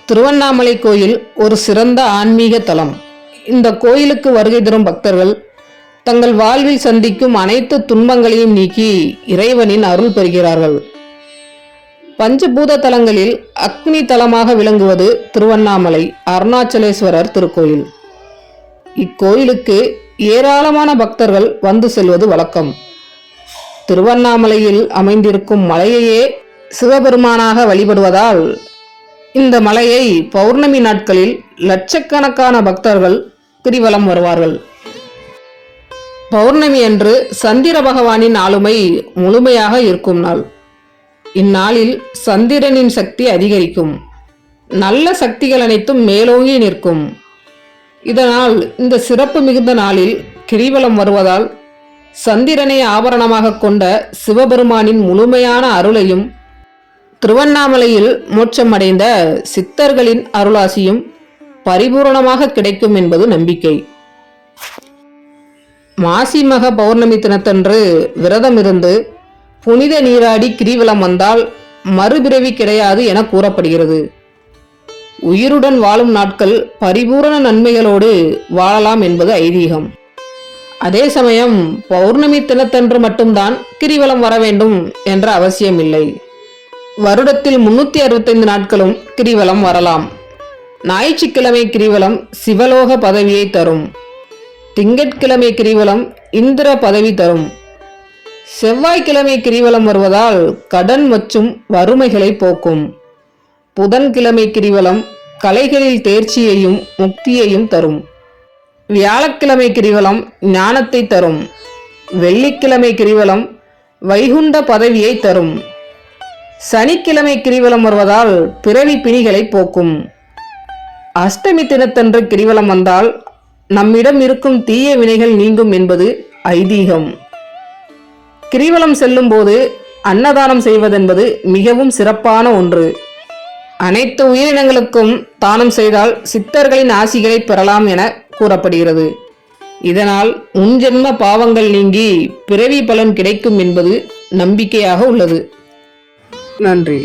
திருவண்ணாமலை கோயில் ஒரு சிறந்த ஆன்மீக தலம். இந்த கோயிலுக்கு வருகை தரும் பக்தர்கள் தங்கள் வாழ்வில் சந்திக்கும் அனைத்து துன்பங்களையும் நீக்கி இறைவனின் அருள் பெறுகிறார்கள். பஞ்சபூத தலங்களில் அக்னி தலமாக விளங்குவது திருவண்ணாமலை அருணாச்சலேஸ்வரர் திருக்கோயில். இக்கோயிலுக்கு ஏராளமான பக்தர்கள் வந்து செல்வது வழக்கம். திருவண்ணாமலையில் அமைந்திருக்கும் மலையையே சிவபெருமானாக வழிபடுவதால் இந்த மலையை பௌர்ணமி நாட்களில் லட்சக்கணக்கான பக்தர்கள் கிரிவலம் வருவார்கள். பௌர்ணமி அன்று சந்திர பகவானின் ஆளுமை முழுமையாக இருக்கும் நாள். இந்நாளில் சந்திரனின் சக்தி அதிகரிக்கும், நல்ல சக்திகள் அனைத்தும் மேலோங்கி நிற்கும். இதனால் இந்த சிறப்பு மிகுந்த நாளில் கிரிவலம் வருவதால் சந்திரனை ஆபரணமாக கொண்ட சிவபெருமானின் முழுமையான அருளையும் திருவண்ணாமலையில் மோட்சமடைந்த சித்தர்களின் அருளாசியும் பரிபூரணமாக கிடைக்கும் என்பது நம்பிக்கை. மாசி மக பௌர்ணமி தினத்தன்று விரதம் இருந்து புனித நீராடி கிரிவலம் வந்தால் மறுபிறவி கிடையாது என கூறப்படுகிறது. உயிருடன் வாழும் நாட்கள் பரிபூரண நன்மைகளோடு வாழலாம் என்பது ஐதீகம். அதே சமயம் பௌர்ணமி தினத்தன்று மட்டும்தான் கிரிவலம் வர வேண்டும் என்ற அவசியம் இல்லை. வருடத்தில் 365 நாட்களும் கிரிவலம் வரலாம். ஞாயிற்றுக்கிழமை கிரிவலம் சிவலோக பதவியை தரும். திங்கட்கிழமை கிரிவலம் இந்திர பதவி தரும். செவ்வாய்க்கிழமை கிரிவலம் வருவதால் கடன் மற்றும் வறுமைகளை போக்கும். புதன்கிழமை கிரிவலம் கலைகளில் தேர்ச்சியையும் முக்தியையும் தரும். வியாழக்கிழமை கிரிவலம் ஞானத்தை தரும். வெள்ளிக்கிழமை கிரிவலம் வைகுண்ட பதவியை தரும். சனிக்கிழமை கிரிவலம் வருவதால் பிறவி பிணிகளை போக்கும். அஷ்டமி தினத்தன்று கிரிவலம் வந்தால் நம்மிடம் இருக்கும் தீய வினைகள் நீங்கும் என்பது ஐதீகம். கிரிவலம் செல்லும் போது அன்னதானம் செய்வதென்பது மிகவும் சிறப்பான ஒன்று. அனைத்து உயிரினங்களுக்கும் தானம் செய்தால் சித்தர்களின் ஆசிகளை பெறலாம் என கூறப்படுகிறது. இதனால் முன்ஜென்ம பாவங்கள் நீங்கி பிறவி பலன் கிடைக்கும் என்பது நம்பிக்கையாக உள்ளது. நன்றி.